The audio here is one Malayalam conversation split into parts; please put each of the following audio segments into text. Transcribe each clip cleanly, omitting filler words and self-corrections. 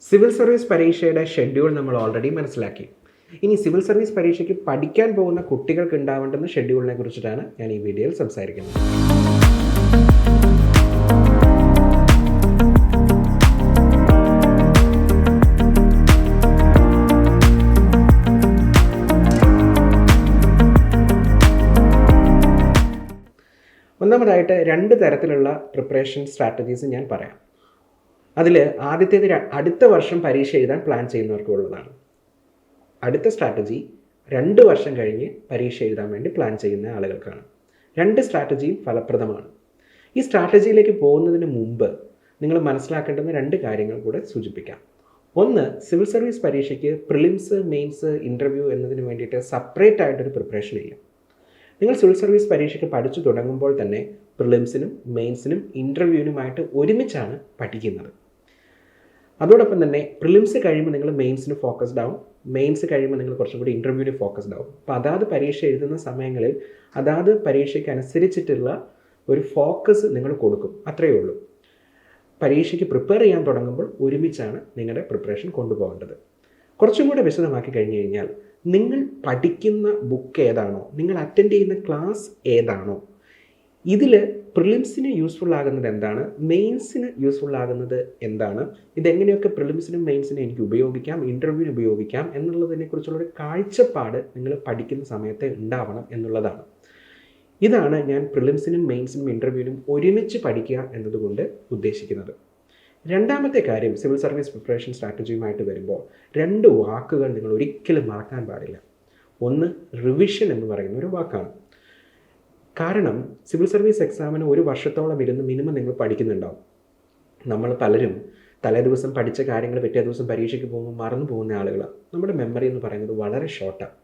സിവിൽ സർവീസ് പരീക്ഷയുടെ ഷെഡ്യൂൾ നമ്മൾ ഓൾറെഡി മനസ്സിലാക്കി. ഇനി സിവിൽ സർവീസ് പരീക്ഷയ്ക്ക് പഠിക്കാൻ പോകുന്ന കുട്ടികൾക്ക് ഉണ്ടാവേണ്ടുന്ന ഷെഡ്യൂളിനെ കുറിച്ചിട്ടാണ് ഞാൻ ഈ വീഡിയോയിൽ സംസാരിക്കുന്നത്. ഒന്നാമതായിട്ട് 2 തരത്തിലുള്ള പ്രിപ്പറേഷൻ സ്ട്രാറ്റജീസ് ഞാൻ പറയാം. അതിൽ ആദ്യത്തേത് അടുത്ത വർഷം പരീക്ഷ എഴുതാൻ പ്ലാൻ ചെയ്യുന്നവർക്കുള്ളതാണ്. അടുത്ത സ്ട്രാറ്റജി 2 വർഷം കഴിഞ്ഞ് പരീക്ഷ എഴുതാൻ വേണ്ടി പ്ലാൻ ചെയ്യുന്ന ആളുകൾക്കാണ്. 2 സ്ട്രാറ്റജിയും ഫലപ്രദമാണ്. ഈ സ്ട്രാറ്റജിയിലേക്ക് പോകുന്നതിന് മുമ്പ് നിങ്ങൾ മനസ്സിലാക്കേണ്ടുന്ന 2 കാര്യങ്ങൾ കൂടെ സൂചിപ്പിക്കാം. ഒന്ന്, സിവിൽ സർവീസ് പരീക്ഷയ്ക്ക് പ്രിലിംസ്, മെയിൻസ്, ഇൻ്റർവ്യൂ എന്നതിന് വേണ്ടിയിട്ട് സെപ്പറേറ്റ് ആയിട്ടൊരു പ്രിപ്പറേഷൻ ഇല്ല. നിങ്ങൾ സിവിൽ സർവീസ് പരീക്ഷയ്ക്ക് പഠിച്ചു തുടങ്ങുമ്പോൾ തന്നെ പ്രിലിംസിനും മെയിൻസിനും ഇൻ്റർവ്യൂവിനുമായിട്ട് ഒരുമിച്ചാണ് പഠിക്കുന്നത്. അതോടൊപ്പം തന്നെ പ്രിലിംസ് കഴിയുമ്പോൾ നിങ്ങൾ മെയിൻസിന് ഫോക്കസ്ഡ് ആവും, മെയിൻസ് കഴിയുമ്പോൾ നിങ്ങൾ കുറച്ചും കൂടി ഇൻ്റർവ്യൂവിന് ഫോക്കസ്ഡ് ആവും. അപ്പോൾ അതാത് പരീക്ഷ എഴുതുന്ന സമയങ്ങളിൽ അതാത് പരീക്ഷയ്ക്ക് അനുസരിച്ചിട്ടുള്ള ഒരു ഫോക്കസ് നിങ്ങൾ കൊടുക്കും, അത്രയേ ഉള്ളൂ. പരീക്ഷയ്ക്ക് പ്രിപ്പയർ ചെയ്യാൻ തുടങ്ങുമ്പോൾ ഒരുമിച്ചാണ് നിങ്ങളുടെ പ്രിപ്പറേഷൻ കൊണ്ടുപോകേണ്ടത്. കുറച്ചും കൂടെ വിശദമാക്കി കഴിഞ്ഞ് കഴിഞ്ഞാൽ, നിങ്ങൾ പഠിക്കുന്ന ബുക്ക് ഏതാണോ, നിങ്ങൾ അറ്റൻഡ് ചെയ്യുന്ന ക്ലാസ് ഏതാണോ, ഇതിൽ പ്രിലിംസിന് യൂസ്ഫുൾ ആകുന്നത് എന്താണ്, മെയിൻസിന് യൂസ്ഫുൾ ആകുന്നത് എന്താണ്, ഇതെങ്ങനെയൊക്കെ പ്രിലിംസിനും മെയിൻസിനും എനിക്ക് ഉപയോഗിക്കാം, ഇൻ്റർവ്യൂവിന് ഉപയോഗിക്കാം എന്നുള്ളതിനെക്കുറിച്ചുള്ളൊരു കാഴ്ചപ്പാട് നിങ്ങൾ പഠിക്കുന്ന സമയത്ത് ഉണ്ടാവണം എന്നുള്ളതാണ്. ഇതാണ് ഞാൻ പ്രിലിംസിനും മെയിൻസിനും ഇൻ്റർവ്യൂവിനും ഒരുമിച്ച് പഠിക്കുക എന്നതുകൊണ്ട് ഉദ്ദേശിക്കുന്നത്. രണ്ടാമത്തെ കാര്യം, സിവിൽ സർവീസ് പ്രിപ്പറേഷൻ സ്ട്രാറ്റജിയുമായിട്ട് വരുമ്പോൾ 2 വാക്കുകൾ നിങ്ങൾ ഒരിക്കലും മറക്കാൻ പാടില്ല. ഒന്ന്, റിവിഷൻ എന്ന് പറയുന്ന ഒരു വാക്കാണ്. കാരണം സിവിൽ സർവീസ് എക്സാമിന് 1 വർഷത്തോളം ഇരുന്ന് മിനിമം നിങ്ങൾ പഠിക്കുന്നുണ്ടാവും. നമ്മൾ പലരും തലേ ദിവസം പഠിച്ച കാര്യങ്ങൾ പിറ്റേ ദിവസം പരീക്ഷയ്ക്ക് പോകുമ്പോൾ മറന്നു പോകുന്ന ആളുകളാണ്. നമ്മുടെ മെമ്മറി എന്ന് പറയുന്നത് വളരെ ഷോർട്ടാണ്.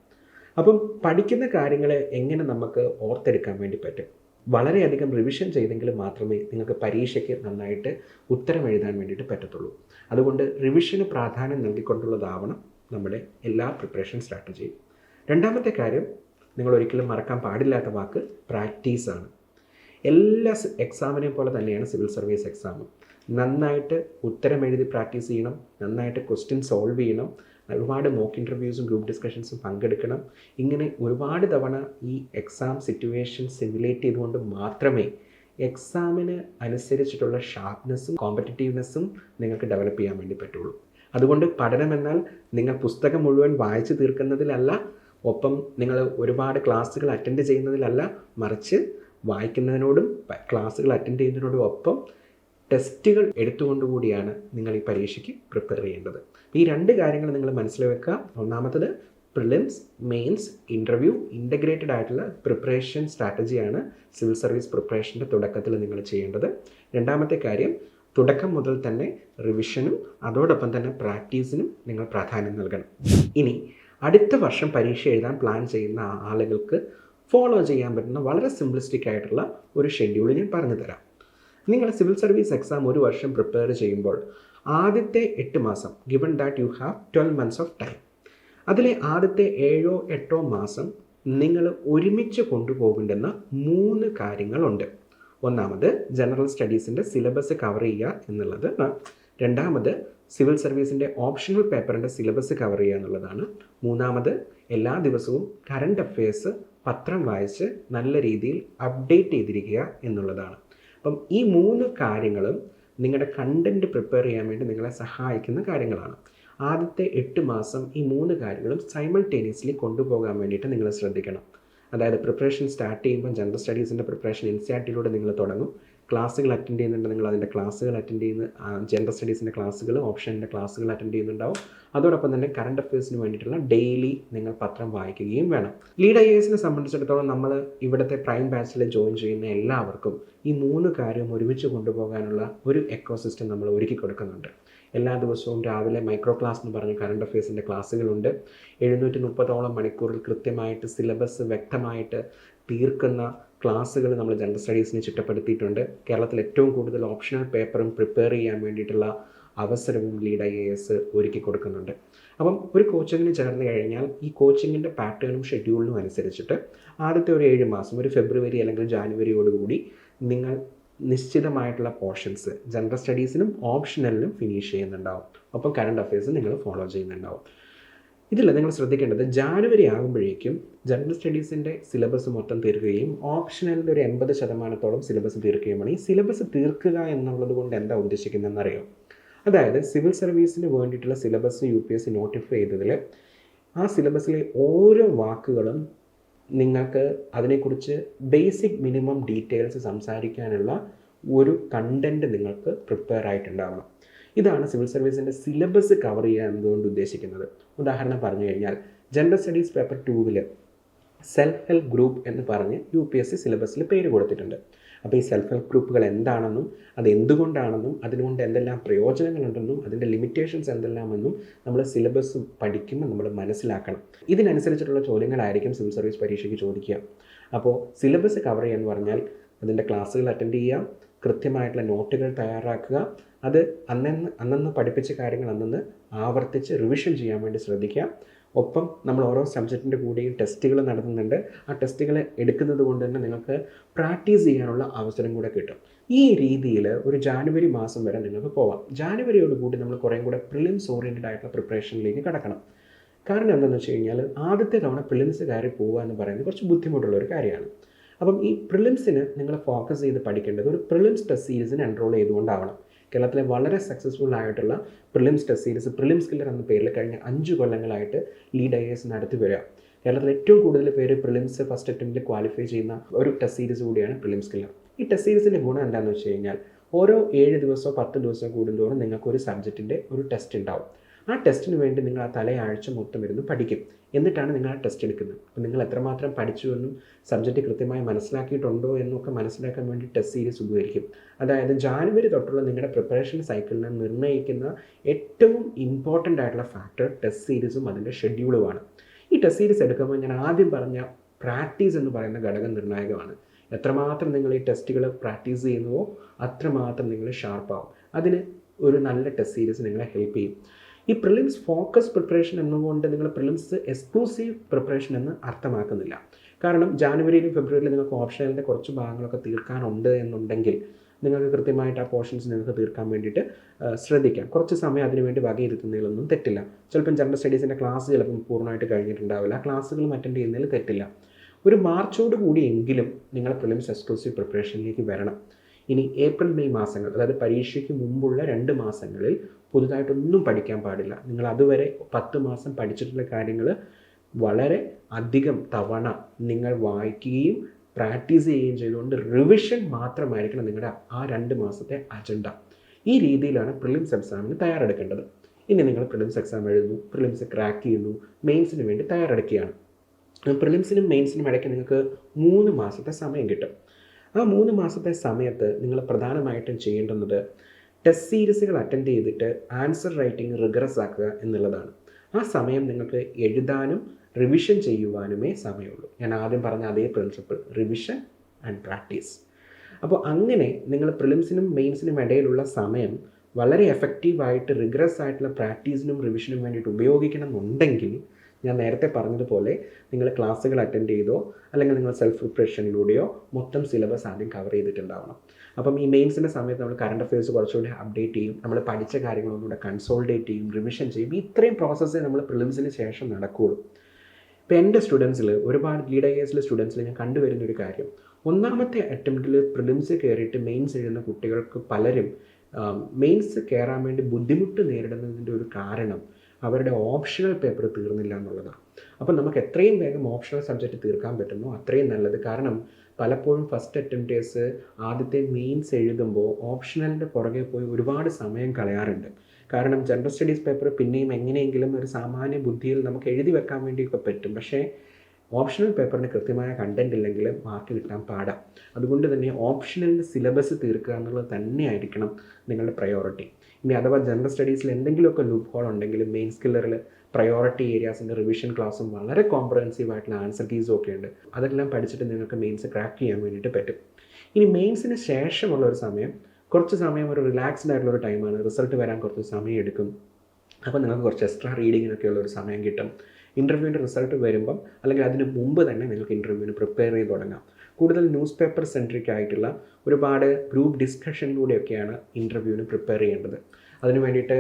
അപ്പം പഠിക്കുന്ന കാര്യങ്ങൾ എങ്ങനെ നമുക്ക് ഓർത്തെടുക്കാൻ വേണ്ടി പറ്റും? വളരെയധികം റിവിഷൻ ചെയ്തെങ്കിൽ മാത്രമേ നിങ്ങൾക്ക് പരീക്ഷയ്ക്ക് നന്നായിട്ട് ഉത്തരം എഴുതാൻ വേണ്ടിയിട്ട് പറ്റത്തുള്ളൂ. അതുകൊണ്ട് റിവിഷന് പ്രാധാന്യം നൽകിക്കൊണ്ടുള്ളതാവണം നമ്മുടെ എല്ലാ പ്രിപ്പറേഷൻ സ്ട്രാറ്റജിയും. രണ്ടാമത്തെ കാര്യം, നിങ്ങൾ ഒരിക്കലും മറക്കാൻ പാടില്ലാത്ത വാക്ക് പ്രാക്ടീസാണ്. എല്ലാ എക്സാമിനെയും പോലെ തന്നെയാണ് സിവിൽ സർവീസ് എക്സാമും. നന്നായിട്ട് ഉത്തരം എഴുതി പ്രാക്ടീസ് ചെയ്യണം, നന്നായിട്ട് ക്വസ്റ്റ്യൻ സോൾവ് ചെയ്യണം, ഒരുപാട് മോക്ക് ഇൻ്റർവ്യൂസും ഗ്രൂപ്പ് ഡിസ്കഷൻസും പങ്കെടുക്കണം. ഇങ്ങനെ ഒരുപാട് തവണ ഈ എക്സാം സിറ്റുവേഷൻ സിമുലേറ്റ് ചെയ്തുകൊണ്ട് മാത്രമേ എക്സാമിന് അനുസരിച്ചിട്ടുള്ള ഷാർപ്നെസ്സും കോമ്പറ്റീറ്റീവ്നെസ്സും നിങ്ങൾക്ക് ഡെവലപ്പ് ചെയ്യാൻ വേണ്ടി പറ്റുള്ളൂ. അതുകൊണ്ട് പഠനമെന്നാൽ നിങ്ങൾ പുസ്തകം മുഴുവൻ വായിച്ചു തീർക്കുന്നതിലല്ല, ഒപ്പം നിങ്ങൾ ഒരുപാട് ക്ലാസ്സുകൾ അറ്റൻഡ് ചെയ്യുന്നതിലല്ല, മറിച്ച് വായിക്കുന്നതിനോടും ക്ലാസ്സുകൾ അറ്റൻഡ് ചെയ്യുന്നതിനോടും ഒപ്പം ടെസ്റ്റുകൾ എടുത്തുകൊണ്ടുകൂടിയാണ് നിങ്ങൾ ഈ പരീക്ഷയ്ക്ക് പ്രിപ്പയർ ചെയ്യേണ്ടത്. ഈ 2 കാര്യങ്ങൾ നിങ്ങൾ മനസ്സിൽ വെക്കുക. ഒന്നാമത്തത്, പ്രിലിംസ്, മെയിൻസ്, ഇൻ്റർവ്യൂ ഇൻ്റഗ്രേറ്റഡ് ആയിട്ടുള്ള പ്രിപ്പറേഷൻ സ്ട്രാറ്റജിയാണ് സിവിൽ സർവീസ് പ്രിപ്പറേഷൻ്റെ തുടക്കത്തിൽ നിങ്ങൾ ചെയ്യേണ്ടത്. രണ്ടാമത്തെ കാര്യം, തുടക്കം മുതൽ തന്നെ റിവിഷനും അതോടൊപ്പം തന്നെ പ്രാക്ടീസിനും നിങ്ങൾ പ്രാധാന്യം നൽകണം. ഇനി അടുത്ത വർഷം പരീക്ഷ എഴുതാൻ പ്ലാൻ ചെയ്യുന്ന ആളുകൾക്ക് ഫോളോ ചെയ്യാൻ പറ്റുന്ന വളരെ സിംപ്ലിസ്റ്റിക് ആയിട്ടുള്ള ഒരു ഷെഡ്യൂൾ ഞാൻ പറഞ്ഞു തരാം. നിങ്ങൾ സിവിൽ സർവീസ് എക്സാം 1 വർഷം പ്രിപ്പയർ ചെയ്യുമ്പോൾ ആദ്യത്തെ 8 മാസം, given that you have 12 months of time, അതിലെ ആദ്യത്തെ 7-8 മാസം നിങ്ങൾ ഒരുമിച്ച് കൊണ്ടുപോകേണ്ടുന്ന 3 കാര്യങ്ങളുണ്ട്. ഒന്നാമത്, ജനറൽ സ്റ്റഡീസിൻ്റെ സിലബസ് കവർ ചെയ്യുക എന്നുള്ളത്. രണ്ടാമത്, സിവിൽ സർവീസിൻ്റെ ഓപ്ഷണൽ പേപ്പറിൻ്റെ സിലബസ് കവർ ചെയ്യുക എന്നുള്ളതാണ്. മൂന്നാമത്, എല്ലാ ദിവസവും കറണ്ട് അഫയേഴ്സ് പത്രം വായിച്ച് നല്ല രീതിയിൽ അപ്ഡേറ്റ് ചെയ്തിരിക്കുക എന്നുള്ളതാണ്. അപ്പം ഈ 3 കാര്യങ്ങളും നിങ്ങളുടെ കണ്ടൻറ്റ് പ്രിപ്പയർ ചെയ്യാൻ വേണ്ടി നിങ്ങളെ സഹായിക്കുന്ന കാര്യങ്ങളാണ്. ആദ്യത്തെ 8 മാസം ഈ 3 കാര്യങ്ങളും സൈമൾട്ടേനിയസ്ലി കൊണ്ടുപോകാൻ വേണ്ടിയിട്ട് നിങ്ങൾ ശ്രദ്ധിക്കണം. അതായത് പ്രിപ്പറേഷൻ സ്റ്റാർട്ട് ചെയ്യുമ്പോൾ ജനറൽ സ്റ്റഡീസിൻ്റെ പ്രിപ്പറേഷൻ NCERT നിങ്ങൾ തുടങ്ങും. ക്ലാസ്സുകൾ അറ്റൻഡ് ചെയ്യുന്നുണ്ട്, നിങ്ങൾ അതിൻ്റെ ക്ലാസ്സുകൾ അറ്റൻഡ് ചെയ്യുന്ന ജനറൽ സ്റ്റഡീസിൻ്റെ ക്ലാസ്സുകൾ, ഓപ്ഷൻ്റെ ക്ലാസ്സുകൾ അറ്റൻഡ് ചെയ്യുന്നുണ്ടാവും. അതോടൊപ്പം തന്നെ കറണ്ട് അഫയേഴ്സിന് വേണ്ടിയിട്ടുള്ള ഡെയിലി നിങ്ങൾ പത്രം വായിക്കുകയും വേണം. ലീഡ് IASനെ സംബന്ധിച്ചിടത്തോളം നമ്മൾ ഇവിടുത്തെ പ്രൈം ബാച്ചിൽ ജോയിൻ ചെയ്യുന്ന എല്ലാവർക്കും ഈ 3 കാര്യവും ഒരുമിച്ച് കൊണ്ടുപോകാനുള്ള ഒരു എക്കോസിസ്റ്റം നമ്മൾ ഒരുക്കി കൊടുക്കുന്നുണ്ട്. എല്ലാ ദിവസവും രാവിലെ മൈക്രോ ക്ലാസ് എന്ന് പറഞ്ഞ് കറണ്ട് അഫയേഴ്സിൻ്റെ ക്ലാസ്സുകളുണ്ട്. 730ഓളം മണിക്കൂറിൽ കൃത്യമായിട്ട് സിലബസ് വ്യക്തമായിട്ട് തീർക്കുന്ന ക്ലാസ്സുകൾ നമ്മൾ ജനറൽ സ്റ്റഡീസിന് ചിട്ടപ്പെടുത്തിയിട്ടുണ്ട്. കേരളത്തിൽ ഏറ്റവും കൂടുതൽ ഓപ്ഷണൽ പേപ്പറും പ്രിപ്പയർ ചെയ്യാൻ വേണ്ടിയിട്ടുള്ള അവസരവും ലീഡ് IAS ഒരുക്കി കൊടുക്കുന്നുണ്ട്. അപ്പം ഒരു കോച്ചിങ്ങിന് ചേർന്ന് കഴിഞ്ഞാൽ ഈ കോച്ചിങ്ങിൻ്റെ പാറ്റേണും ഷെഡ്യൂളിനും അനുസരിച്ചിട്ട് ആദ്യത്തെ ഒരു 7 മാസം, ഒരു ഫെബ്രുവരി അല്ലെങ്കിൽ ജാനുവരിയോടുകൂടി നിങ്ങൾ നിശ്ചിതമായിട്ടുള്ള പോർഷൻസ് ജനറൽ സ്റ്റഡീസിനും ഓപ്ഷണലിനും ഫിനിഷ് ചെയ്യുന്നുണ്ടാവും. ഒപ്പം കറണ്ട് അഫയേഴ്സ് നിങ്ങൾ ഫോളോ ചെയ്യുന്നുണ്ടാവും. ഇതിൽ നിങ്ങൾ ശ്രദ്ധിക്കേണ്ടത് ജാനുവരി ആകുമ്പോഴേക്കും ജനറൽ സ്റ്റഡീസിൻ്റെ സിലബസ് മൊത്തം തീർക്കുകയും ഓപ്ഷണലിൻ്റെ ഒരു 80% സിലബസ് തീർക്കുകയുമാണ്. ഈ സിലബസ് തീർക്കുക എന്നുള്ളത് കൊണ്ട് എന്താ ഉദ്ദേശിക്കുന്നതെന്നറിയോ? അതായത് സിവിൽ സർവീസിന് വേണ്ടിയിട്ടുള്ള സിലബസ് UPSC നോട്ടിഫൈ ചെയ്തതിൽ ആ സിലബസിലെ ഓരോ വാക്കുകളും നിങ്ങൾക്ക് അതിനെക്കുറിച്ച് ബേസിക് മിനിമം ഡീറ്റെയിൽസ് സംസാരിക്കാനുള്ള ഒരു കണ്ടൻറ്റ് നിങ്ങൾക്ക് പ്രിപ്പയർ ആയിട്ടുണ്ടാവണം. ഇതാണ് സിവിൽ സർവീസിൻ്റെ സിലബസ് കവർ ചെയ്യുക എന്നതുകൊണ്ട് ഉദ്ദേശിക്കുന്നത്. ഉദാഹരണം പറഞ്ഞു കഴിഞ്ഞാൽ general studies paper 2 self help group എന്ന് പറഞ്ഞ് UPSC സിലബസിൽ പേര് കൊടുത്തിട്ടുണ്ട്. അപ്പോൾ ഈ സെൽഫ് ഹെൽപ്പ് ഗ്രൂപ്പുകൾ എന്താണെന്നും അത് എന്തുകൊണ്ടാണെന്നും അതിനുകൊണ്ട് എന്തെല്ലാം പ്രയോജനങ്ങളുണ്ടെന്നും അതിൻ്റെ ലിമിറ്റേഷൻസ് എന്തെല്ലാമെന്നും നമ്മൾ സിലബസ് പഠിക്കുമ്പോൾ നമ്മൾ മനസ്സിലാക്കണം. ഇതിനനുസരിച്ചിട്ടുള്ള ചോദ്യങ്ങളായിരിക്കും സിവിൽ സർവീസ് പരീക്ഷയ്ക്ക് ചോദിക്കുക. അപ്പോൾ സിലബസ് കവർ ചെയ്യുക എന്ന് പറഞ്ഞാൽ അതിൻ്റെ ക്ലാസ്സുകൾ അറ്റൻഡ് ചെയ്യുക, കൃത്യമായിട്ടുള്ള നോട്ടുകൾ തയ്യാറാക്കുക, അത് അന്നന്ന് പഠിപ്പിച്ച കാര്യങ്ങൾ അന്നന്ന് ആവർത്തിച്ച് റിവിഷൻ ചെയ്യാൻ വേണ്ടി ശ്രദ്ധിക്കുക. ഒപ്പം നമ്മൾ ഓരോ സബ്ജക്റ്റിൻ്റെ കൂടെയും ടെസ്റ്റുകൾ നടത്തുന്നുണ്ട്. ആ ടെസ്റ്റുകൾ എടുക്കുന്നത് കൊണ്ട് തന്നെ നിങ്ങൾക്ക് പ്രാക്ടീസ് ചെയ്യാനുള്ള അവസരം കൂടെ കിട്ടും. ഈ രീതിയിൽ ഒരു ജാനുവരി മാസം വരെ നിങ്ങൾക്ക് പോവാം. ജാനുവരിയോടുകൂടി നമ്മൾ കുറേ കൂടെ പ്രിലിംസ് ഓറിയൻറ്റഡ് ആയിട്ടുള്ള പ്രിപ്പറേഷനിലേക്ക് കടക്കണം. കാരണം എന്താണെന്ന് വെച്ച് കഴിഞ്ഞാൽ ആദ്യത്തെ തവണ പ്രിലിംസ് കയറി പോവുക എന്ന് പറയുന്നത് കുറച്ച് ബുദ്ധിമുട്ടുള്ള ഒരു കാര്യമാണ്. അപ്പം ഈ പ്രിലിംസിന് നിങ്ങൾ ഫോക്കസ് ചെയ്ത് പഠിക്കേണ്ടത് ഒരു പ്രിലിംസ് ടെസ്റ്റ് സീരീസിന് എൻറോൾ ചെയ്തുകൊണ്ടാവണം. കേരളത്തിലെ വളരെ സക്സസ്ഫുൾ ആയിട്ടുള്ള prelims test series prelims killer എന്ന പേരിൽ കഴിഞ്ഞ 5 കൊല്ലങ്ങളായിട്ട് ലീഡ് IAS നടത്തി വരിക. കേരളത്തിൽ ഏറ്റവും കൂടുതൽ പേര് പ്രിലിംസ് ഫസ്റ്റ് അറ്റംപ്റ്റിൽ ക്വാളിഫൈ ചെയ്യുന്ന ഒരു ടെസ്റ്റ് സീരീസ് കൂടിയാണ് പ്രിലിംസ് കില്ലർ. ഈ ടെസ്റ്റ് സീരീസിൻ്റെ ഗുണം എന്താണെന്ന് വെച്ച് കഴിഞ്ഞാൽ ഓരോ 7 ദിവസമോ 10 ദിവസമോ കൂടുന്തോറും നിങ്ങൾക്ക് ഒരു സബ്ജക്റ്റിൻ്റെ ഒരു ടെസ്റ്റ് ഉണ്ടാവും. ആ ടെസ്റ്റിന് വേണ്ടി നിങ്ങൾ ആ തലയാഴ്ച മൊത്തം ഇരുന്ന് പഠിക്കും. എന്നിട്ടാണ് നിങ്ങൾ ആ ടെസ്റ്റ് എടുക്കുന്നത്. അപ്പോൾ നിങ്ങൾ എത്രമാത്രം പഠിച്ചു എന്നും സബ്ജക്റ്റ് കൃത്യമായി മനസ്സിലാക്കിയിട്ടുണ്ടോ എന്നൊക്കെ മനസ്സിലാക്കാൻ വേണ്ടി ടെസ്റ്റ് സീരീസ് ഉപകരിക്കും. അതായത് ജാനുവരി തൊട്ടുള്ള നിങ്ങളുടെ പ്രിപ്പറേഷൻ സൈക്കിളിനെ നിർണ്ണയിക്കുന്ന ഏറ്റവും ഇമ്പോർട്ടൻ്റ് ആയിട്ടുള്ള ഫാക്ടർ ടെസ്റ്റ് സീരീസും അതിൻ്റെ ഷെഡ്യൂളുമാണ്. ഈ ടെസ്റ്റ് സീരീസ് എടുക്കുമ്പോൾ ഞാൻ ആദ്യം പറഞ്ഞ പ്രാക്ടീസ് എന്ന് പറയുന്ന ഘടകം നിർണായകമാണ്. എത്രമാത്രം നിങ്ങൾ ഈ ടെസ്റ്റുകൾ പ്രാക്ടീസ് ചെയ്യുന്നുവോ അത്രമാത്രം നിങ്ങൾ ഷാർപ്പാവും. അതിന് ഒരു നല്ല ടെസ്റ്റ് സീരീസ് നിങ്ങളെ ഹെൽപ്പ് ചെയ്യും. ഈ പ്രിലിംസ് ഫോക്കസ് പ്രിപ്പറേഷൻ എന്നുകൊണ്ട് നിങ്ങൾ പ്രിലിംസ് എക്സ്ക്ലൂസീവ് പ്രിപ്പറേഷൻ എന്ന് അർത്ഥമാക്കുന്നില്ല. കാരണം ജാനുവരിയിലും ഫെബ്രുവരിയിലും നിങ്ങൾക്ക് ഓപ്ഷണലിൻ്റെ കുറച്ച് ഭാഗങ്ങളൊക്കെ തീർക്കാനുണ്ട് എന്നുണ്ടെങ്കിൽ നിങ്ങൾക്ക് കൃത്യമായിട്ട് ആ പോർഷൻസ് നിങ്ങൾക്ക് തീർക്കാൻ വേണ്ടിയിട്ട് ശ്രദ്ധിക്കാം. കുറച്ച് സമയം അതിനുവേണ്ടി വകയിരുത്തുന്നതിലൊന്നും തെറ്റില്ല. ചിലപ്പം ജനറൽ സ്റ്റഡീസിൻ്റെ ക്ലാസ് ചിലപ്പം പൂർണ്ണമായിട്ട് കഴിഞ്ഞിട്ടുണ്ടാവില്ല. ആ ക്ലാസ്സുകളും അറ്റൻഡ് ചെയ്യുന്നതിൽ തെറ്റില്ല. ഒരു മാർച്ചോട് കൂടിയെങ്കിലും നിങ്ങൾ പ്രിലിംസ് എക്സ്ക്ലൂസീവ് പ്രിപ്പറേഷനിലേക്ക് വരണം. ഇനി ഏപ്രിൽ മെയ് മാസങ്ങൾ, അതായത് പരീക്ഷയ്ക്ക് മുമ്പുള്ള 2 മാസങ്ങളിൽ പുതുതായിട്ടൊന്നും പഠിക്കാൻ പാടില്ല. നിങ്ങൾ അതുവരെ 10 മാസം പഠിച്ചിട്ടുള്ള കാര്യങ്ങൾ വളരെ അധികം തവണ നിങ്ങൾ വായിക്കുകയും പ്രാക്ടീസ് ചെയ്യുകയും ചെയ്തുകൊണ്ട് റിവിഷൻ മാത്രമായിരിക്കണം നിങ്ങളുടെ ആ 2 മാസത്തെ അജണ്ട. ഈ രീതിയിലാണ് പ്രിലിംസ് എക്സാമിന് തയ്യാറെടുക്കേണ്ടത്. ഇനി നിങ്ങൾ പ്രിലിംസ് എക്സാം എഴുതുന്നു, പ്രിലിംസ് ക്രാക്ക് ചെയ്യുന്നു, മെയിൻസിന് വേണ്ടി തയ്യാറെടുക്കുകയാണ്. പ്രിലിംസിനും മെയിൻസിനും ഇടയ്ക്ക് നിങ്ങൾക്ക് 3 മാസത്തെ സമയം കിട്ടും. ആ 3 മാസത്തെ സമയത്ത് നിങ്ങൾ പ്രധാനമായിട്ടും ചെയ്യേണ്ടുന്നത് ടെസ്റ്റ് സീരീസുകൾ അറ്റൻഡ് ചെയ്തിട്ട് ആൻസർ റൈറ്റിംഗ് റിഗ്രസ് ആക്കുക എന്നുള്ളതാണ്. ആ സമയം നിങ്ങൾക്ക് എഴുതാനും റിവിഷൻ ചെയ്യുവാനുമേ സമയമുള്ളൂ. ഞാൻ ആദ്യം പറഞ്ഞ അതേ പ്രിൻസിപ്പിൾ, റിവിഷൻ ആൻഡ് പ്രാക്ടീസ്. അപ്പോൾ അങ്ങനെ നിങ്ങൾ പ്രിലിംസിനും മെയിൻസിനും ഇടയിലുള്ള സമയം വളരെ എഫക്റ്റീവായിട്ട് റിഗ്രസ് ആയിട്ടുള്ള പ്രാക്ടീസിനും റിവിഷനും വേണ്ടിയിട്ട് ഉപയോഗിക്കണം എന്നുണ്ടെങ്കിൽ ഞാൻ നേരത്തെ പറഞ്ഞതുപോലെ നിങ്ങൾ ക്ലാസ്സുകൾ അറ്റൻഡ് ചെയ്തോ അല്ലെങ്കിൽ നിങ്ങൾ സെൽഫ് പ്രിപ്പറേഷനിലൂടെയോ മൊത്തം സിലബസ് ആദ്യം കവർ ചെയ്തിട്ടുണ്ടാവണം. അപ്പം ഈ മെയിൻസിൻ്റെ സമയത്ത് നമ്മൾ കറണ്ട് അഫയേഴ്സ് കുറച്ചുകൂടി അപ്ഡേറ്റ് ചെയ്യും, നമ്മൾ പഠിച്ച കാര്യങ്ങളൊന്നുകൂടെ കൺസോൾഡേറ്റ് ചെയ്യും, റിവിഷൻ ചെയ്യും. ഇത്രയും പ്രോസസ്സേ നമ്മൾ പ്രിലിംസിന് ശേഷം നടക്കുകയുള്ളൂ. ഇപ്പോൾ എൻ്റെ സ്റ്റുഡൻസിൽ, ഒരുപാട് ലീഡ് IAS സ്റ്റുഡൻസിൽ ഞാൻ കണ്ടുവരുന്നൊരു കാര്യം, ഒന്നാമത്തെ അറ്റംപ്റ്റിൽ പ്രിലിംസ് കയറിയിട്ട് മെയിൻസ് എഴുതുന്ന കുട്ടികൾക്ക് പലരും മെയിൻസ് കയറാൻ വേണ്ടി ബുദ്ധിമുട്ട് നേരിടുന്നതിൻ്റെ ഒരു കാരണം അവരുടെ ഓപ്ഷണൽ പേപ്പർ തീർന്നില്ല എന്നുള്ളതാണ്. അപ്പോൾ നമുക്ക് എത്രയും വേഗം ഓപ്ഷണൽ സബ്ജക്റ്റ് തീർക്കാൻ പറ്റുന്നോ അത്രയും നല്ലത്. കാരണം പലപ്പോഴും ഫസ്റ്റ് അറ്റംപ്റ്റേഴ്സ് ആദ്യത്തെ മെയിൻസ് എഴുതുമ്പോൾ ഓപ്ഷണലിൻ്റെ പുറകെ പോയി ഒരുപാട് സമയം കളയാറുണ്ട്. കാരണം ജനറൽ സ്റ്റഡീസ് പേപ്പർ പിന്നെയും എങ്ങനെയെങ്കിലും ഒരു സാമാന്യ ബുദ്ധിയിൽ നമുക്ക് എഴുതി വെക്കാൻ വേണ്ടിയൊക്കെ പറ്റും. പക്ഷേ ഓപ്ഷണൽ പേപ്പറിന് കൃത്യമായ കണ്ടൻറ് ഇല്ലെങ്കിൽ മാർക്ക് കിട്ടാൻ പാടാം. അതുകൊണ്ട് തന്നെ ഓപ്ഷണലിൻ്റെ സിലബസ് തീർക്കുക എന്നുള്ളത് തന്നെയായിരിക്കണം നിങ്ങളുടെ പ്രയോറിറ്റി. ഇനി അഥവാ ജനറൽ സ്റ്റഡീസിൽ എന്തെങ്കിലുമൊക്കെ ലൂപ്പ് ഹോൾ ഉണ്ടെങ്കിൽ മെയിൻസ് കില്ലറിൽ പ്രയോറിറ്റി ഏരിയാസിൻ്റെ റിവിഷൻ ക്ലാസ്സും വളരെ കോംപ്രഹെൻസീവ് ആയിട്ടുള്ള ആൻസർ കീസും ഒക്കെ ഉണ്ട്. അതെല്ലാം പഠിച്ചിട്ട് നിങ്ങൾക്ക് മെയിൻസ് ക്രാക്ക് ചെയ്യാൻ വേണ്ടിയിട്ട് പറ്റും. ഇനി മെയിൻസിന് ശേഷമുള്ള ഒരു സമയം, കുറച്ച് സമയം ഒരു റിലാക്സ്ഡ് ആയിട്ടുള്ള ഒരു ടൈമാണ്. റിസൾട്ട് വരാൻ കുറച്ച് സമയം എടുക്കും. അപ്പോൾ നിങ്ങൾക്ക് കുറച്ച് എക്സ്ട്രാ റീഡിങ്ങിനൊക്കെ ഉള്ളൊരു സമയം കിട്ടും. ഇൻ്റർവ്യൂവിൻ്റെ റിസൾട്ട് വരുമ്പം അല്ലെങ്കിൽ അതിന് മുമ്പ് തന്നെ നിങ്ങൾക്ക് ഇൻ്റർവ്യൂവിന് പ്രിപ്പയർ ചെയ്ത് തുടങ്ങാം. കൂടുതൽ ന്യൂസ് പേപ്പർ സെൻട്രിക് ആയിട്ടുള്ള ഒരുപാട് ഗ്രൂപ്പ് ഡിസ്കഷനിലൂടെയൊക്കെയാണ് ഇൻ്റർവ്യൂവിന് പ്രിപ്പയർ ചെയ്യേണ്ടത്. അതിന് വേണ്ടിയിട്ട്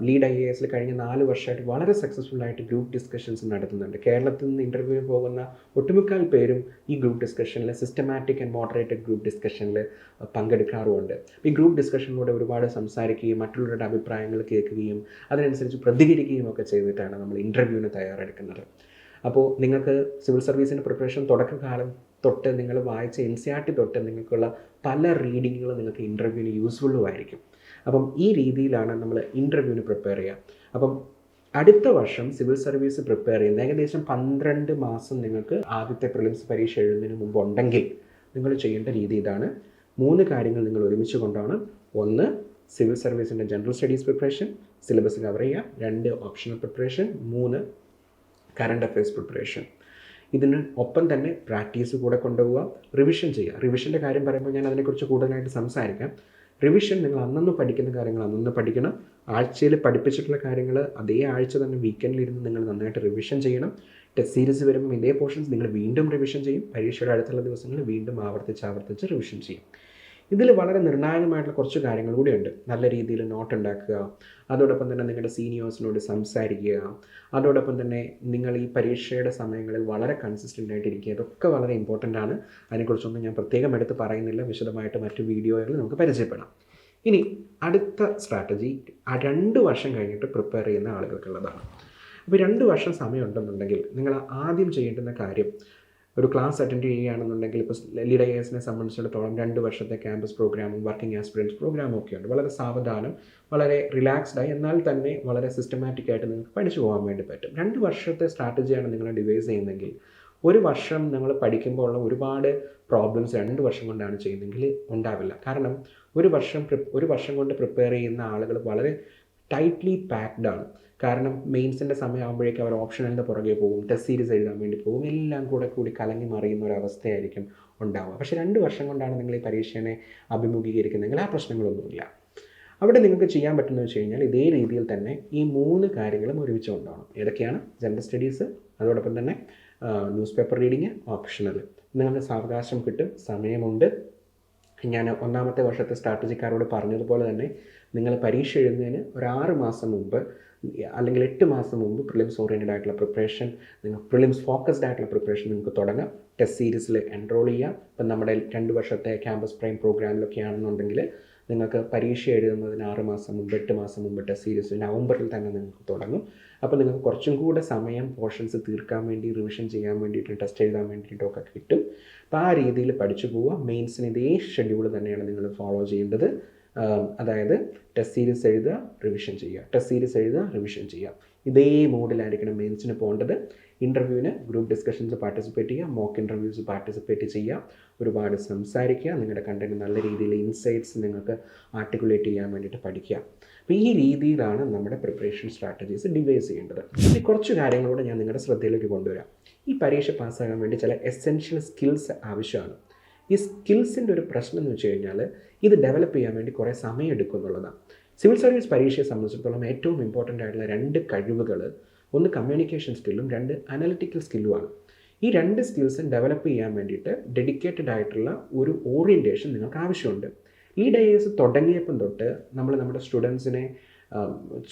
ലീഡ് IAS കഴിഞ്ഞ 4 വർഷമായിട്ട് വളരെ സക്സസ്ഫുള്ളായിട്ട് ഗ്രൂപ്പ് ഡിസ്കഷൻസ് നടത്തുന്നുണ്ട്. കേരളത്തിൽ നിന്ന് ഇൻ്റർവ്യൂവിന് പോകുന്ന ഒട്ടുമിക്ക പേരും ഈ group ഡിസ്കഷനിൽ systematic and moderated group ഡിസ്കഷനിൽ പങ്കെടുക്കാറുമുണ്ട്. ഈ ഗ്രൂപ്പ് ഡിസ്കഷനിലൂടെ ഒരുപാട് സംസാരിക്കുകയും മറ്റുള്ളവരുടെ അഭിപ്രായങ്ങൾ കേൾക്കുകയും അതിനനുസരിച്ച് പ്രതികരിക്കുകയും ഒക്കെ ചെയ്തിട്ടാണ് നമ്മൾ ഇൻ്റർവ്യൂവിന് തയ്യാറെടുക്കുന്നത്. അപ്പോൾ നിങ്ങൾക്ക് സിവിൽ സർവീസിൻ്റെ പ്രിപ്പറേഷൻ തുടക്കകാലം തൊട്ട് നിങ്ങൾ വായിച്ച NCERT തൊട്ട് നിങ്ങൾക്കുള്ള പല റീഡിങ്ങുകളും നിങ്ങൾക്ക് ഇൻ്റർവ്യൂവിന് യൂസ്ഫുള്ളും ആയിരിക്കും. അപ്പം ഈ രീതിയിലാണ് നമ്മൾ ഇൻ്റർവ്യൂവിന് പ്രിപ്പയർ ചെയ്യുക. അപ്പം അടുത്ത വർഷം സിവിൽ സർവീസ് പ്രിപ്പയർ ചെയ്യുന്ന ഏകദേശം 12 മാസം നിങ്ങൾക്ക് ആദ്യത്തെ പ്രിലിംസ് പരീക്ഷ എഴുതുന്നതിന് മുമ്പ് ഉണ്ടെങ്കിൽ നിങ്ങൾ ചെയ്യേണ്ട രീതി ഇതാണ്. 3 കാര്യങ്ങൾ നിങ്ങൾ ഒരുമിച്ച് കൊണ്ടുപോകണം. 1, സിവിൽ സർവീസിൻ്റെ general studies preparation, syllabus cover ചെയ്യുക. 2, optional preparation. 3, current affairs preparation. ഇതിന് ഒപ്പം തന്നെ പ്രാക്ടീസ് കൂടെ കൊണ്ടുപോവുക, റിവിഷൻ ചെയ്യുക. റിവിഷൻ്റെ കാര്യം പറയുമ്പോൾ ഞാൻ അതിനെക്കുറിച്ച് കൂടുതലായിട്ട് സംസാരിക്കാം. റിവിഷൻ നിങ്ങൾ അന്നന്ന് പഠിക്കുന്ന കാര്യങ്ങൾ അന്നന്ന് പഠിക്കണം. ആഴ്ചയിൽ പഠിപ്പിച്ചിട്ടുള്ള കാര്യങ്ങൾ അതേ ആഴ്ച തന്നെ വീക്കെൻഡിലിരുന്ന് നിങ്ങൾ നന്നായിട്ട് റിവിഷൻ ചെയ്യണം. ടെസ്റ്റ് സീരീസ് വരുമ്പോൾ ഇതേ പോർഷൻസ് നിങ്ങൾ വീണ്ടും റിവിഷൻ ചെയ്യും. പരീക്ഷയുടെ അടുത്തുള്ള ദിവസങ്ങളിൽ വീണ്ടും ആവർത്തിച്ച് റിവിഷൻ ചെയ്യും. ഇതിൽ വളരെ നിർണായകമായിട്ടുള്ള കുറച്ച് കാര്യങ്ങൾ കൂടിയുണ്ട്. നല്ല രീതിയിൽ നോട്ട് ഉണ്ടാക്കുക, അതോടൊപ്പം തന്നെ നിങ്ങളുടെ സീനിയേഴ്സിനോട് സംസാരിക്കുക, അതോടൊപ്പം തന്നെ നിങ്ങൾ ഈ പരീക്ഷയുടെ സമയങ്ങളിൽ വളരെ കൺസിസ്റ്റൻ്റ് ആയിട്ടിരിക്കുക. ഇതൊക്കെ വളരെ ഇമ്പോർട്ടൻ്റ് ആണ്. അതിനെക്കുറിച്ചൊന്നും ഞാൻ പ്രത്യേകം എടുത്ത് പറയുന്നില്ല. വിശദമായിട്ട് മറ്റു വീഡിയോകളിൽ നമുക്ക് പരിചയപ്പെടാം. ഇനി അടുത്ത സ്ട്രാറ്റജി 2 വർഷം കഴിഞ്ഞിട്ട് പ്രിപ്പയർ ചെയ്യുന്ന ആളുകൾക്കുള്ളതാണ്. അപ്പോൾ 2 വർഷം സമയമുണ്ടെന്നുണ്ടെങ്കിൽ നിങ്ങൾ ആദ്യം ചെയ്യേണ്ടുന്ന കാര്യം, ഒരു ക്ലാസ് അറ്റൻഡ് ചെയ്യുകയാണെന്നുണ്ടെങ്കിൽ ഇപ്പോൾ ലീഡ് IASനെ സംബന്ധിച്ചിടത്തോളം 2 വർഷത്തെ ക്യാമ്പസ് പ്രോഗ്രാമും വർക്കിംഗ് ആസ്പിറൻസ് പ്രോഗ്രാമും ഒക്കെ ഉണ്ട്. വളരെ സാവധാനം, വളരെ റിലാക്സ്ഡായി, എന്നാൽ തന്നെ വളരെ സിസ്റ്റമാറ്റിക് ആയിട്ട് നിങ്ങൾക്ക് പഠിച്ചു പോകാൻ വേണ്ടി പറ്റും. 2 വർഷത്തെ സ്ട്രാറ്റജിയാണ് നിങ്ങൾ ഡിവൈസ് ചെയ്യുന്നതെങ്കിൽ 1 വർഷം നിങ്ങൾ പഠിക്കുമ്പോൾ ഉള്ള ഒരുപാട് പ്രോബ്ലംസ് 2 വർഷം കൊണ്ടാണ് ചെയ്യുന്നതെങ്കിൽ ഉണ്ടാവില്ല. കാരണം ഒരു വർഷം കൊണ്ട് പ്രിപ്പയർ ചെയ്യുന്ന ആളുകൾ വളരെ ടൈറ്റ്ലി പാക്ഡ് ആണ്. കാരണം മെയിൻസിൻ്റെ സമയമാകുമ്പോഴേക്കും അവർ ഓപ്ഷണലിൻ്റെ പുറകെ പോകും, ടെസ്റ്റ് സീരീസ് എഴുതാൻ വേണ്ടി പോകും, എല്ലാം കൂടി കലങ്ങി മറിയുന്ന ഒരു അവസ്ഥയായിരിക്കും ഉണ്ടാവുക. പക്ഷേ 2 വർഷം കൊണ്ടാണ് നിങ്ങൾ ഈ പരീക്ഷയെ അഭിമുഖീകരിക്കുന്നതെങ്കിൽ ആ പ്രശ്നങ്ങളൊന്നുമില്ല. അവിടെ നിങ്ങൾക്ക് ചെയ്യാൻ പറ്റുന്നത് വെച്ച് കഴിഞ്ഞാൽ ഇതേ രീതിയിൽ തന്നെ ഈ 3 കാര്യങ്ങളും ഒരുമിച്ച് കൊണ്ടുപോകണം. ഏതൊക്കെയാണ്? ജനറൽ സ്റ്റഡീസ്, അതോടൊപ്പം തന്നെ ന്യൂസ് പേപ്പർ റീഡിങ്, ഓപ്ഷണൽ. നിങ്ങൾക്ക് സാവകാശം കിട്ടും, സമയമുണ്ട്. ഞാൻ 1ാമത്തെ വർഷത്തെ സ്ട്രാറ്റജിക്കാരോട് പറഞ്ഞതുപോലെ തന്നെ നിങ്ങൾ പരീക്ഷ എഴുതുന്നതിന് ഒരു 6 മാസം മുമ്പ് അല്ലെങ്കിൽ 8 മാസം മുമ്പ് പ്രിലിംസ് ഓറിയൻറ്റഡ് ആയിട്ടുള്ള പ്രിപ്പറേഷൻ, നിങ്ങൾ പ്രിലിംസ് ഫോക്കസ്ഡ് ആയിട്ടുള്ള പ്രിപ്പറേഷൻ നിങ്ങൾക്ക് തുടങ്ങാം. ടെസ്റ്റ് സീരീസിൽ എൻറോൾ ചെയ്യാം. ഇപ്പം നമ്മുടെ 2 വർഷത്തെ ക്യാമ്പസ് പ്രൈം പ്രോഗ്രാമിലൊക്കെ ആണെന്നുണ്ടെങ്കിൽ നിങ്ങൾക്ക് പരീക്ഷ എഴുതുന്നതിന് 6 മാസം മുമ്പ് 8 മാസം മുമ്പ് ടെസ്റ്റ് സീരീസ് നവംബറിൽ തന്നെ നിങ്ങൾക്ക് തുടങ്ങും. അപ്പോൾ നിങ്ങൾക്ക് കുറച്ചും കൂടെ സമയം പോർഷൻസ് തീർക്കാൻ വേണ്ടി, റിവിഷൻ ചെയ്യാൻ വേണ്ടിയിട്ടും ടെസ്റ്റ് എഴുതാൻ വേണ്ടിയിട്ടൊക്കെ കിട്ടും. അപ്പോൾ ആ രീതിയിൽ പഠിച്ചു പോവുക. മെയിൻസിന് ഇതേ ഷെഡ്യൂൾ തന്നെയാണ് നിങ്ങൾ ഫോളോ ചെയ്യേണ്ടത്. അതായത് ടെസ്റ്റ് സീരീസ് എഴുതുക, റിവിഷൻ ചെയ്യുക, ടെസ്റ്റ് സീരീസ് എഴുതുക, റിവിഷൻ ചെയ്യുക. ഇതേ മോഡിലായിരിക്കണം മെയിൻസിന് പോകേണ്ടത്. ഇൻ്റർവ്യൂവിന് ഗ്രൂപ്പ് ഡിസ്കഷൻസ് പാർട്ടിസിപ്പേറ്റ് ചെയ്യുക, മോക്ക് ഇൻ്റർവ്യൂസ് പാർട്ടിസിപ്പേറ്റ് ചെയ്യുക, ഒരുപാട് സംസാരിക്കുക, നിങ്ങളുടെ കണ്ടൻറ്റ് നല്ല രീതിയിൽ ഇൻസൈറ്റ്സ് നിങ്ങൾക്ക് ആർട്ടിക്കുലേറ്റ് ചെയ്യാൻ വേണ്ടിയിട്ട് പഠിക്കുക. അപ്പോൾ ഈ രീതിയിലാണ് നമ്മുടെ പ്രിപ്പറേഷൻ സ്ട്രാറ്റജീസ് ഡിവൈസ് ചെയ്യേണ്ടത്. ഇനി കുറച്ച് കാര്യങ്ങളോട് ഞാൻ നിങ്ങളുടെ ശ്രദ്ധയിലേക്ക് കൊണ്ടുവരാം. ഈ പരീക്ഷ പാസ്സാകാൻ വേണ്ടി ചില എസെൻഷ്യൽ സ്കിൽസ് ആവശ്യമാണ്. ഈ സ്കിൽസിൻ്റെ ഒരു പ്രശ്നം എന്ന് വെച്ച് കഴിഞ്ഞാൽ ഇത് ഡെവലപ്പ് ചെയ്യാൻ വേണ്ടി കുറേ സമയം എടുക്കും എന്നുള്ളതാണ്. സിവിൽ സർവീസ് പരീക്ഷയെ സംബന്ധിച്ചിടത്തോളം ഏറ്റവും ഇമ്പോർട്ടൻ്റ് ആയിട്ടുള്ള 2 കഴിവുകൾ, ഒന്ന് കമ്മ്യൂണിക്കേഷൻ സ്കില്ലും 2 അനലിറ്റിക്കൽ സ്കില്ലുമാണ്. ഈ 2 സ്കിൽസും ഡെവലപ്പ് ചെയ്യാൻ വേണ്ടിയിട്ട് ഡെഡിക്കേറ്റഡ് ആയിട്ടുള്ള ഒരു ഓറിയൻറ്റേഷൻ നിങ്ങൾക്ക് ആവശ്യമുണ്ട്. ലീഡ് IAS തുടങ്ങിയപ്പം തൊട്ട് നമ്മൾ നമ്മുടെ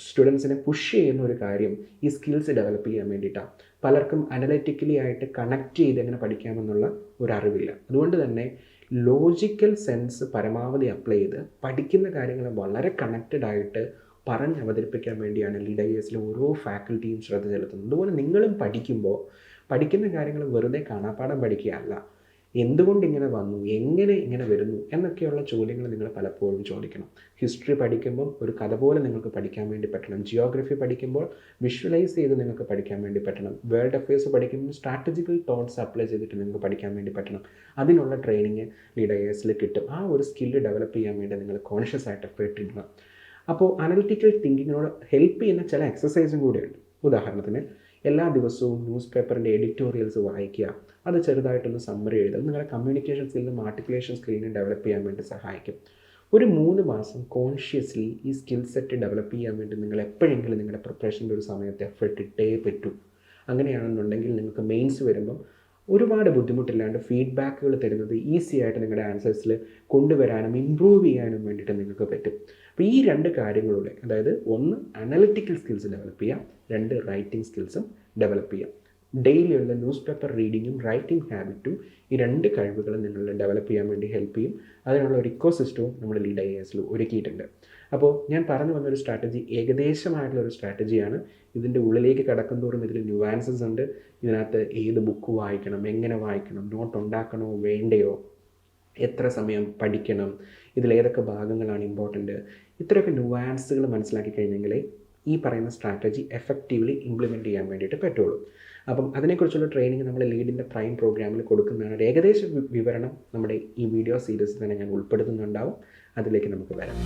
സ്റ്റുഡൻസിനെ പുഷ് ചെയ്യുന്ന ഒരു കാര്യം ഈ സ്കിൽസ് ഡെവലപ്പ് ചെയ്യാൻ വേണ്ടിയിട്ടാണ്. പലർക്കും അനലറ്റിക്കലി ആയിട്ട് കണക്ട് ചെയ്ത് എങ്ങനെ പഠിക്കാമെന്നുള്ള ഒരു അറിവില്ല. അതുകൊണ്ട് തന്നെ ലോജിക്കൽ സെൻസ് പരമാവധി അപ്ലൈ ചെയ്ത് പഠിക്കുന്ന കാര്യങ്ങൾ വളരെ കണക്റ്റഡ് ആയിട്ട് പറഞ്ഞ് അവതരിപ്പിക്കാൻ വേണ്ടിയാണ് ലീഡ് IASലെ ഓരോ ഫാക്കൽറ്റിയും ശ്രദ്ധ ചെലുത്തുന്നത്. അതുപോലെ നിങ്ങളും പഠിക്കുമ്പോൾ പഠിക്കുന്ന കാര്യങ്ങൾ വെറുതെ കാണാപ്പാഠം പഠിക്കുകയല്ല, എന്തുകൊണ്ട് ഇങ്ങനെ വന്നു, എങ്ങനെ ഇങ്ങനെ വരുന്നു എന്നൊക്കെയുള്ള ചോദ്യങ്ങൾ നിങ്ങൾ പലപ്പോഴും ചോദിക്കണം. ഹിസ്റ്ററി പഠിക്കുമ്പോൾ ഒരു കഥ പോലെ നിങ്ങൾക്ക് പഠിക്കാൻ വേണ്ടി പറ്റണം. ജിയോഗ്രഫി പഠിക്കുമ്പോൾ വിഷ്വലൈസ് ചെയ്ത് നിങ്ങൾക്ക് പഠിക്കാൻ വേണ്ടി പറ്റണം. വേൾഡ് അഫയേഴ്സ് പഠിക്കുമ്പോൾ സ്ട്രാറ്റജിക്കൽ തോട്ട്സ് അപ്ലൈ ചെയ്തിട്ട് നിങ്ങൾക്ക് പഠിക്കാൻ വേണ്ടി പറ്റണം. അതിനുള്ള ട്രെയിനിങ് ലീഡ് IASൽ കിട്ടും. ആ ഒരു സ്കില്ല് ഡെവലപ്പ് ചെയ്യാൻ വേണ്ടി നിങ്ങൾ കോൺഷ്യസ് ആയിട്ട് എഫേർട്ട് ഇടണം. അപ്പോൾ അനലിറ്റിക്കൽ തിങ്കിങ്ങിനോട് ഹെൽപ്പ് ചെയ്യുന്ന ചില എക്സസൈസും കൂടെയുണ്ട്. ഉദാഹരണത്തിന് എല്ലാ ദിവസവും ന്യൂസ് പേപ്പറിൻ്റെ എഡിറ്റോറിയൽസ് വായിക്കുക, അത് ചെറുതായിട്ടൊന്ന് സമ്മറി എഴുതുക. നിങ്ങളുടെ കമ്മ്യൂണിക്കേഷൻ സ്കില്ലും ആർട്ടിക്കുലേഷൻ സ്കില്ലിനും ഡെവലപ്പ് ചെയ്യാൻ വേണ്ടി സഹായിക്കും. ഒരു 3 മാസം കോൺഷ്യസ്ലി ഈ സ്കിൽ സെറ്റ് ഡെവലപ്പ് ചെയ്യാൻ വേണ്ടി നിങ്ങൾ എപ്പോഴെങ്കിലും നിങ്ങളുടെ പ്രിപ്പറേഷൻ്റെ ഒരു സമയത്ത് എഫേർട്ട് ഇട്ടേ പറ്റൂ. അങ്ങനെയാണെന്നുണ്ടെങ്കിൽ നിങ്ങൾക്ക് മെയിൻസ് വരുമ്പം ഒരുപാട് ബുദ്ധിമുട്ടില്ലാണ്ട് ഫീഡ്ബാക്കുകൾ തരുന്നത് ഈസി ആയിട്ട് നിങ്ങളുടെ ആൻസേഴ്സിൽ കൊണ്ടുവരാനും ഇമ്പ്രൂവ് ചെയ്യാനും വേണ്ടിയിട്ട് നിങ്ങൾക്ക് പറ്റും. അപ്പോൾ ഈ 2 കാര്യങ്ങളുടെ, അതായത് 1 അനലിറ്റിക്കൽ സ്കിൽസ് ഡെവലപ്പ് ചെയ്യാം, 2 റൈറ്റിംഗ് സ്കിൽസും ഡെവലപ്പ് ചെയ്യാം. ഡെയിലിയുള്ള ന്യൂസ് പേപ്പർ റീഡിങ്ങും റൈറ്റിംഗ് ഹാബിറ്റും ഈ 2 കഴിവുകളും നിങ്ങൾ ഡെവലപ്പ് ചെയ്യാൻ വേണ്ടി ഹെൽപ്പ് ചെയ്യും. അതിനുള്ള ഒരു ഇക്കോ സിസ്റ്റവും നമ്മൾ ലീഡ് ഐഎഎസിൽ ഒരുക്കിയിട്ടുണ്ട്. അപ്പോൾ ഞാൻ പറഞ്ഞു വന്നൊരു സ്ട്രാറ്റജി ഏകദേശമായിട്ടുള്ളൊരു സ്ട്രാറ്റജിയാണ്. ഇതിൻ്റെ ഉള്ളിലേക്ക് കടക്കുന്തോറും ഇതിൽ ന്യൂവാൻസസ് ഉണ്ട്. ഇതിനകത്ത് ഏത് ബുക്ക് വായിക്കണം, എങ്ങനെ വായിക്കണം, നോട്ട് ഉണ്ടാക്കണോ വേണ്ടയോ, എത്ര സമയം പഠിക്കണം, ഇതിലേതൊക്കെ ഭാഗങ്ങളാണ് ഇമ്പോർട്ടൻറ്റ്, ഇത്രയൊക്കെ ന്യൂവാൻസുകൾ മനസ്സിലാക്കി കഴിഞ്ഞെങ്കിലേ ഈ പറയുന്ന സ്ട്രാറ്റജി എഫക്റ്റീവ്ലി ഇംപ്ലിമെൻറ്റ് ചെയ്യാൻ വേണ്ടിയിട്ട് പറ്റുള്ളൂ. അപ്പം അതിനെക്കുറിച്ചുള്ള ട്രെയിനിങ് നമ്മൾ ലീഡിൻ്റെ പ്രൈം പ്രോഗ്രാമിൽ കൊടുക്കുന്നതാണ്. ഒരു ഏകദേശ വിവരണം നമ്മുടെ ഈ വീഡിയോ സീരീസിൽ തന്നെ ഞാൻ ഉൾപ്പെടുത്തുന്നുണ്ടാവും. അതിലേക്ക് നമുക്ക് വരാം.